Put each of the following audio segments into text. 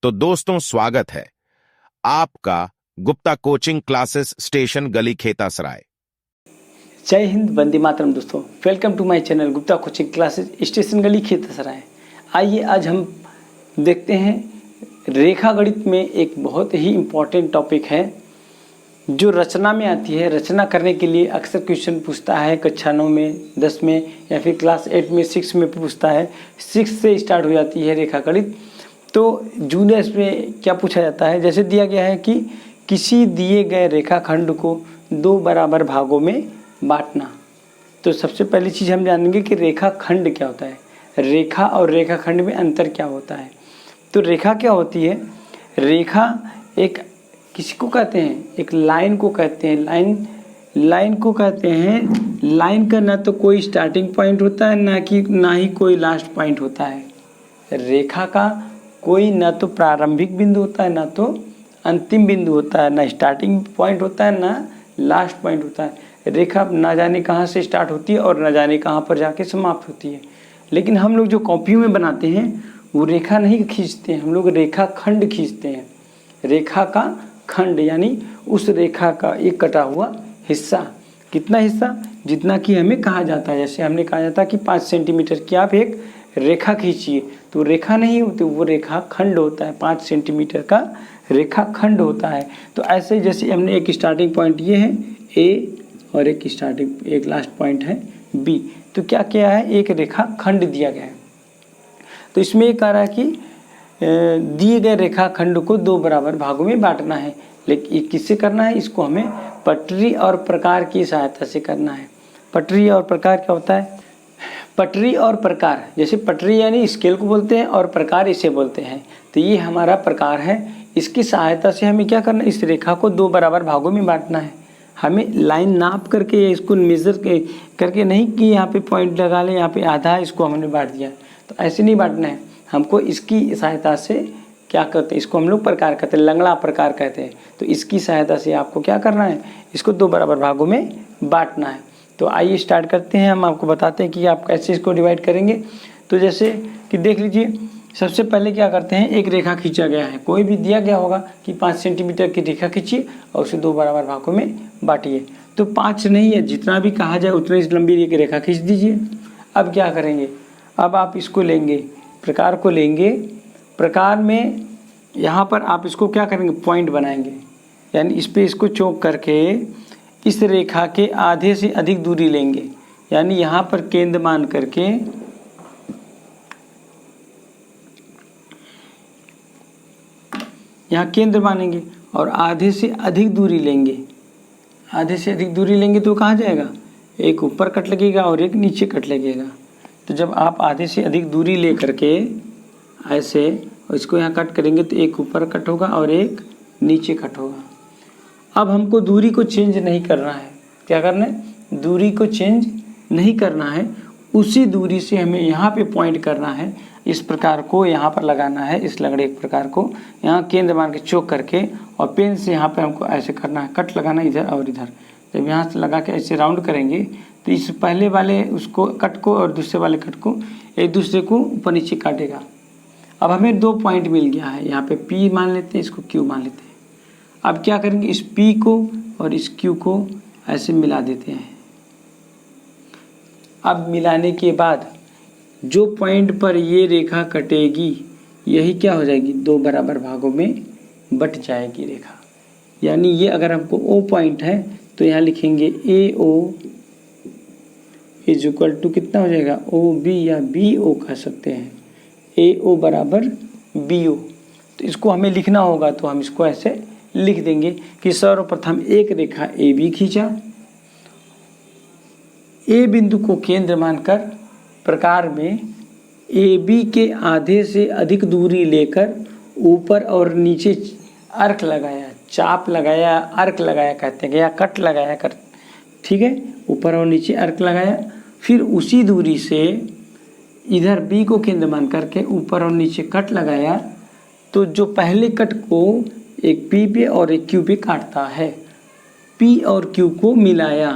तो दोस्तों स्वागत है आपका गुप्ता कोचिंग क्लासेस स्टेशन गली खेतासराय। जय हिंद, वंदे मातरम। दोस्तों welcome to my channel Gupta coaching classes station गली खेतासराय। आइए आज हम देखते हैं रेखा गणित में एक बहुत ही इम्पॉर्टेंट टॉपिक है जो रचना में आती है। रचना करने के लिए अक्सर क्वेश्चन पूछता है कक्षा 9 में, 10 में या फिर क्लास 8 में, 6 में पूछता है। 6 से स्टार्ट हो जाती है रेखा गणित। तो जूनियर्स में क्या पूछा जाता है, जैसे दिया गया है कि किसी दिए गए रेखाखंड को 2 बराबर भागों में बांटना। तो सबसे पहली चीज़ हम जानेंगे कि रेखाखंड क्या होता है, रेखा और रेखाखंड में अंतर क्या होता है। तो रेखा क्या होती है? रेखा एक किसी को कहते हैं, एक लाइन को कहते हैं। लाइन को कहते हैं। लाइन का ना तो कोई स्टार्टिंग पॉइंट होता है ना ही कोई लास्ट पॉइंट होता है। रेखा का कोई ना तो प्रारंभिक बिंदु होता है ना तो अंतिम बिंदु होता है, ना स्टार्टिंग पॉइंट होता है ना लास्ट पॉइंट होता है। रेखा ना जाने कहाँ से स्टार्ट होती है और ना जाने कहाँ पर जाके समाप्त होती है। लेकिन हम लोग जो कॉपियों में बनाते हैं वो रेखा नहीं खींचते हैं, हम लोग रेखा खंड खींचते हैं। रेखा का खंड यानी उस रेखा का एक कटा हुआ हिस्सा। कितना हिस्सा? जितना कि हमें कहा जाता है। जैसे हमने कहा जाता है कि 5 सेंटीमीटर की आप एक रेखा खींचिए, तो रेखा नहीं होती, वो रेखा खंड होता है। 5 सेंटीमीटर का रेखा खंड होता है। तो ऐसे जैसे हमने एक स्टार्टिंग पॉइंट ये है ए और एक लास्ट पॉइंट है बी। तो क्या किया है, एक रेखा खंड दिया गया है। तो इसमें ये कह रहा है कि दिए गए रेखाखंड को 2 बराबर भागों में बांटना है। लेकिन ये किससे करना है? इसको हमें पटरी और प्रकार की सहायता से करना है। पटरी और प्रकार क्या होता है? पटरी और प्रकार, जैसे पटरी यानी स्केल को बोलते हैं और प्रकार इसे बोलते हैं। तो ये हमारा प्रकार है। इसकी सहायता से हमें क्या करना है, इस रेखा को 2 बराबर भागों में बांटना है। हमें लाइन नाप करके या इसको मेज़र करके नहीं कि यहाँ पे पॉइंट लगा लें, यहाँ पे आधा इसको हमने बांट दिया, तो ऐसे नहीं बांटना है। हमको इसकी सहायता से क्या करते हैं, इसको हम लोग प्रकार कहते हैं, लंगड़ा प्रकार कहते हैं। तो इसकी सहायता से आपको क्या करना है, इसको 2 बराबर भागों में बांटना है। तो आइए स्टार्ट करते हैं। हम आपको बताते हैं कि आप कैसे इसको डिवाइड करेंगे। तो जैसे कि देख लीजिए, सबसे पहले क्या करते हैं, एक रेखा खींचा गया है, कोई भी दिया गया होगा कि 5 सेंटीमीटर की रेखा खींचिए और उसे 2 बराबर भागों में बांटिए। तो 5 नहीं है, जितना भी कहा जाए उतनी लंबी एक रेखा खींच दीजिए। अब क्या करेंगे, अब आप इसको लेंगे, प्रकार को लेंगे। प्रकार में यहाँ पर आप इसको क्या करेंगे, पॉइंट बनाएंगे, यानी इस पर इसको चौक करके इस रेखा के आधे से अधिक दूरी लेंगे। यानी यहाँ पर केंद्र मान करके यहाँ केंद्र मानेंगे और आधे से अधिक दूरी लेंगे। आधे से अधिक दूरी लेंगे तो कहाँ जाएगा, एक ऊपर कट लगेगा और एक नीचे कट लगेगा। तो जब आप आधे से अधिक दूरी ले करके ऐसे इसको यहाँ कट करेंगे तो एक ऊपर कट होगा और एक नीचे कट होगा। अब हमको दूरी को चेंज नहीं करना है। क्या करना है, दूरी को चेंज नहीं करना है। उसी दूरी से हमें यहाँ पे पॉइंट करना है। इस प्रकार को यहाँ पर लगाना है, इस लगड़े प्रकार को यहाँ केंद्र मान के चौक करके, और पेन से यहाँ पे हमको ऐसे करना है, कट लगाना इधर और इधर। जब यहाँ से लगा के ऐसे राउंड करेंगे तो इस पहले वाले उसको कट को और दूसरे वाले कट को एक दूसरे को ऊपर नीचे काटेगा। अब हमें 2 पॉइंट मिल गया है, यहाँ पे P मान लेते हैं, इसको Q मान लेते हैं। अब क्या करेंगे, इस P को और इस Q को ऐसे मिला देते हैं। अब मिलाने के बाद जो पॉइंट पर ये रेखा कटेगी यही क्या हो जाएगी, 2 बराबर भागों में बट जाएगी रेखा। यानी ये अगर हमको O पॉइंट है तो यहाँ लिखेंगे AO इज इक्वल टू कितना हो जाएगा, OB या BO कह सकते हैं। AO बराबर BO। तो इसको हमें लिखना होगा तो हम इसको ऐसे लिख देंगे कि सर्वप्रथम एक रेखा AB खींचा, A बिंदु को केंद्र मानकर प्रकार में AB के आधे से अधिक दूरी लेकर ऊपर और नीचे अर्क लगाया, चाप लगाया, अर्क लगाया कहते हैं, या कट लगाया कर, ठीक है, ऊपर और नीचे अर्क लगाया। फिर उसी दूरी से इधर B को केंद्र मान करके ऊपर और नीचे कट लगाया। तो जो पहले कट को एक P पे और एक Q पे काटता है, P और Q को मिलाया,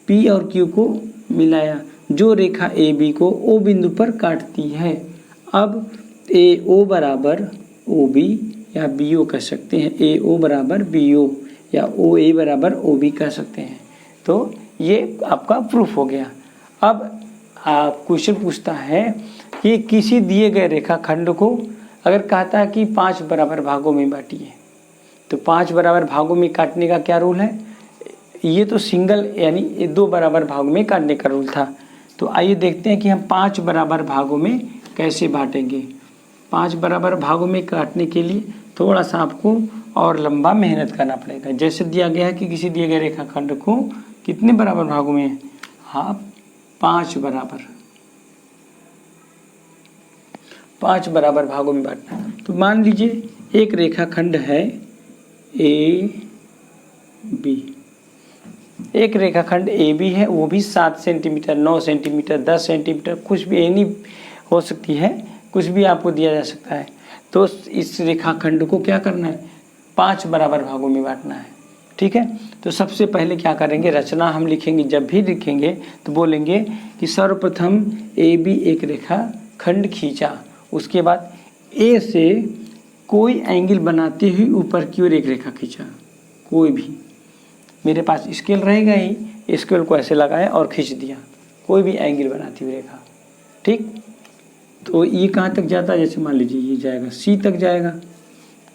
P और Q को मिलाया, जो रेखा AB को O बिंदु पर काटती है। अब AO बराबर ओ बी या बी ओ कह सकते हैं, ए ओ बराबर बी ओ या ओ ए बराबर ओ बी कह सकते हैं। तो ये आपका प्रूफ हो गया। अब क्वेश्चन पूछता है कि किसी दिए गए रेखाखंड को अगर कहता है कि 5 बराबर भागों में बांटिए, तो 5 बराबर भागों में काटने का क्या रूल है? ये तो सिंगल यानी 2 बराबर भागों में काटने का रूल था। तो आइए देखते हैं कि हम 5 बराबर भागों में कैसे बांटेंगे। 5 बराबर भागों में काटने के लिए थोड़ा सा आपको और लंबा मेहनत करना पड़ेगा। जैसे दिया गया है कि किसी दिए गए रेखाखंड को कितने बराबर भागों में, हाँ 5 बराबर भागों में बांटना। तो मान लीजिए एक रेखाखंड है ए बी, एक रेखाखंड ए बी है, वो भी 7 सेंटीमीटर, 9 सेंटीमीटर, 10 सेंटीमीटर, कुछ भी एनी हो सकती है, कुछ भी आपको दिया जा सकता है। तो इस रेखाखंड को क्या करना है? 5 बराबर भागों में बांटना है। ठीक है, तो सबसे पहले क्या करेंगे, रचना हम लिखेंगे। जब भी लिखेंगे तो बोलेंगे कि सर्वप्रथम ए बी एक रेखाखंड खींचा, उसके बाद ए से कोई एंगल बनाते हुए ऊपर की ओर एक रेखा खींचा। कोई भी, मेरे पास स्केल रहेगा ही, स्केल को ऐसे लगाया और खींच दिया, कोई भी एंगल बनाती हुई रेखा। ठीक, तो ये कहाँ तक जाता है? जैसे मान लीजिए ये जाएगा सी तक जाएगा।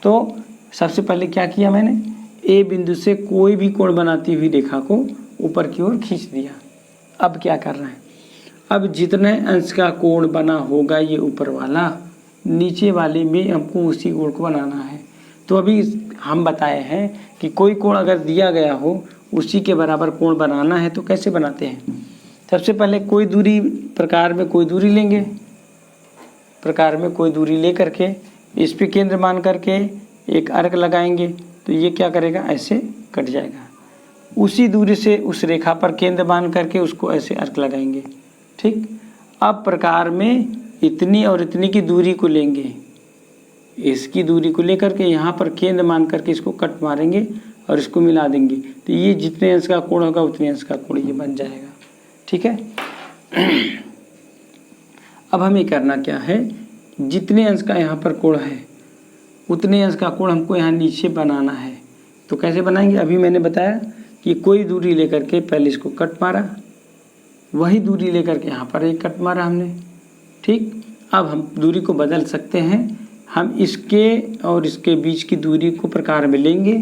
तो सबसे पहले क्या किया मैंने, ए बिंदु से कोई भी कोण बनाती हुई रेखा को ऊपर की ओर खींच दिया। अब क्या करना है, अब जितने अंश का कोण बना होगा ये ऊपर वाला, नीचे वाले में हमको उसी कोण को बनाना है। तो अभी हम बताए हैं कि कोई कोण अगर दिया गया हो उसी के बराबर कोण बनाना है, तो कैसे बनाते हैं? सबसे पहले कोई दूरी, प्रकार में कोई दूरी लेंगे, प्रकार में कोई दूरी ले करके इस पे केंद्र मान करके एक अर्क लगाएंगे, तो ये क्या करेगा, ऐसे कट जाएगा। उसी दूरी से उस रेखा पर केंद्र मान करके उसको ऐसे अर्क लगाएंगे। ठीक, अब प्रकार में इतनी और इतनी की दूरी को लेंगे, इसकी दूरी को लेकर के यहाँ पर केंद्र मान करके इसको कट मारेंगे और इसको मिला देंगे, तो ये जितने अंश का कोण होगा उतने अंश का कोण ये बन जाएगा। ठीक है, अब हमें करना क्या है, जितने अंश का यहाँ पर कोण है उतने अंश का कोण हमको यहाँ नीचे बनाना है। तो कैसे बनाएंगे, अभी मैंने बताया कि कोई दूरी लेकर के पहले इसको कट मारा, वही दूरी लेकर के यहाँ पर एक कट मारा हमने। ठीक, अब हम दूरी को बदल सकते हैं, हम इसके और इसके बीच की दूरी को प्रकार में लेंगे,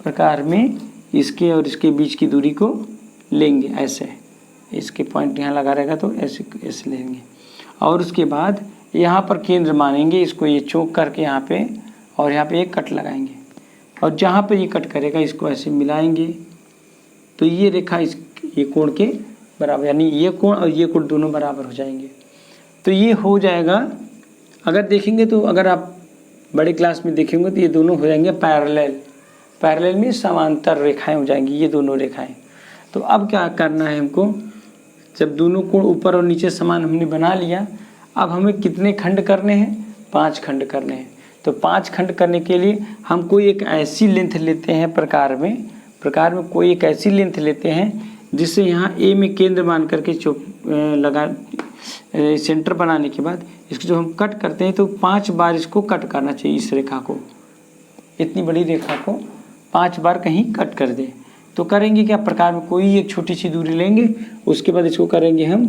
प्रकार में इसके और इसके बीच की दूरी को लेंगे, ऐसे इसके पॉइंट यहाँ लगा रहेगा तो ऐसे ऐसे लेंगे, और उसके बाद यहाँ पर केंद्र मानेंगे, इसको ये चौक करके यहाँ पे और यहाँ पे एक कट लगाएंगे, और जहाँ पे ये कट करेगा इसको ऐसे मिलाएंगे, तो ये रेखा इस ये कोण के बराबर, यानी ये कोण और ये कोण दोनों बराबर हो जाएंगे। तो ये हो जाएगा, अगर देखेंगे तो अगर आप बड़े क्लास में देखेंगे तो ये दोनों हो जाएंगे पैरेलल, पैरेलल में समांतर रेखाएं हो जाएंगी ये दोनों रेखाएं। तो अब क्या करना है हमको, जब दोनों कोण ऊपर और नीचे समान हमने बना लिया, अब हमें कितने खंड करने हैं, 5 खंड करने हैं। तो 5 खंड करने के लिए हम कोई एक ऐसी लेंथ लेते हैं, प्रकार में कोई एक ऐसी लेंथ लेते हैं जिससे यहाँ ए में केंद्र मान करके चौक लगा, सेंटर बनाने के बाद इसको जब हम कट करते हैं तो 5 बार इसको कट करना चाहिए, इस रेखा को, इतनी बड़ी रेखा को 5 बार कहीं कट कर दें। तो करेंगे क्या, प्रकार में कोई एक छोटी सी दूरी लेंगे, उसके बाद इसको करेंगे हम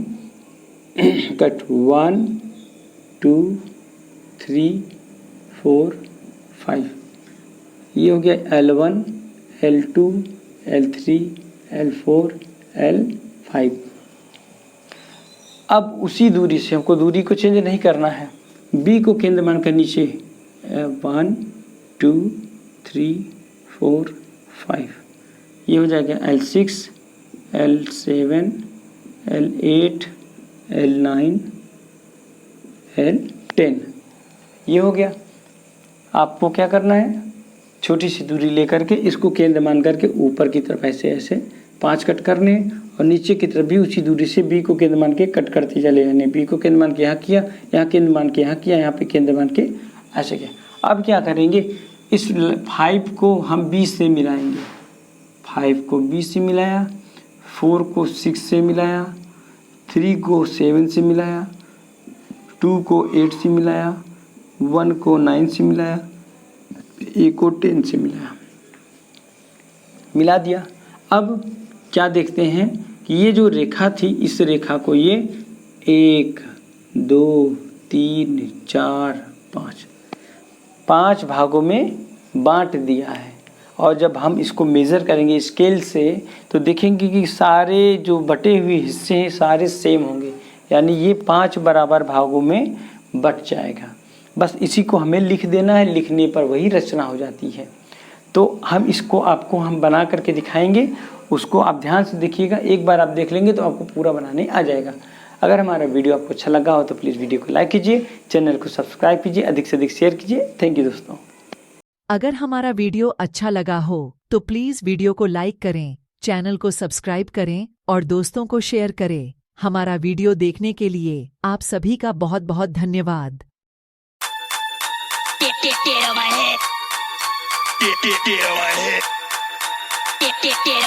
कट 1 2 3 4 5, ये हो गया L1 L2 L3 L4 L5। अब उसी दूरी से हमको दूरी को चेंज नहीं करना है, B को केंद्र मानकर नीचे 1 2 3 4 5, ये हो जाएगा L6 L7 L8 L9 L10, ये हो गया। आपको क्या करना है, छोटी सी दूरी लेकर के इसको केंद्र मान करके ऊपर की तरफ ऐसे ऐसे 5 कट करने, और नीचे की तरफ भी उसी दूरी से B को केंद्र मान के कट करते चले जाने। B को केंद्र मान के यहाँ किया, यहाँ केंद्र मान के यहाँ किया, यहाँ पे केंद्र मान के ऐसे किया। अब क्या करेंगे, इस 5 को हम 20 से मिलाएंगे, 5 को 20 से मिलाया, 4 को 6 से मिलाया, 3 को 7 से मिलाया, 2 को 8 से मिलाया, 1 को 9 से मिलाया, ए को 10 से मिलाया, मिला दिया। अब क्या देखते हैं कि ये जो रेखा थी, इस रेखा को ये 1 2 3 4 5 भागों में बांट दिया है। और जब हम इसको मेज़र करेंगे स्केल से तो देखेंगे कि सारे जो बटे हुए हिस्से हैं सारे सेम होंगे, यानी ये 5 बराबर भागों में बट जाएगा। बस इसी को हमें लिख देना है, लिखने पर वही रचना हो जाती है। तो हम इसको आपको हम बना करके दिखाएंगे, उसको आप ध्यान से देखिएगा। एक बार आप देख लेंगे तो आपको पूरा बनाने आ जाएगा। अगर हमारा वीडियो आपको अच्छा लगा हो तो प्लीज़ वीडियो को लाइक कीजिए, चैनल को सब्सक्राइब कीजिए, अधिक से अधिक शेयर कीजिए। थैंक यू दोस्तों। अगर हमारा वीडियो अच्छा लगा हो तो प्लीज़ वीडियो को लाइक करें, चैनल को सब्सक्राइब करें और दोस्तों को शेयर करें। हमारा वीडियो देखने के लिए आप सभी का बहुत बहुत धन्यवाद। Get on my head. Get on my head. Get on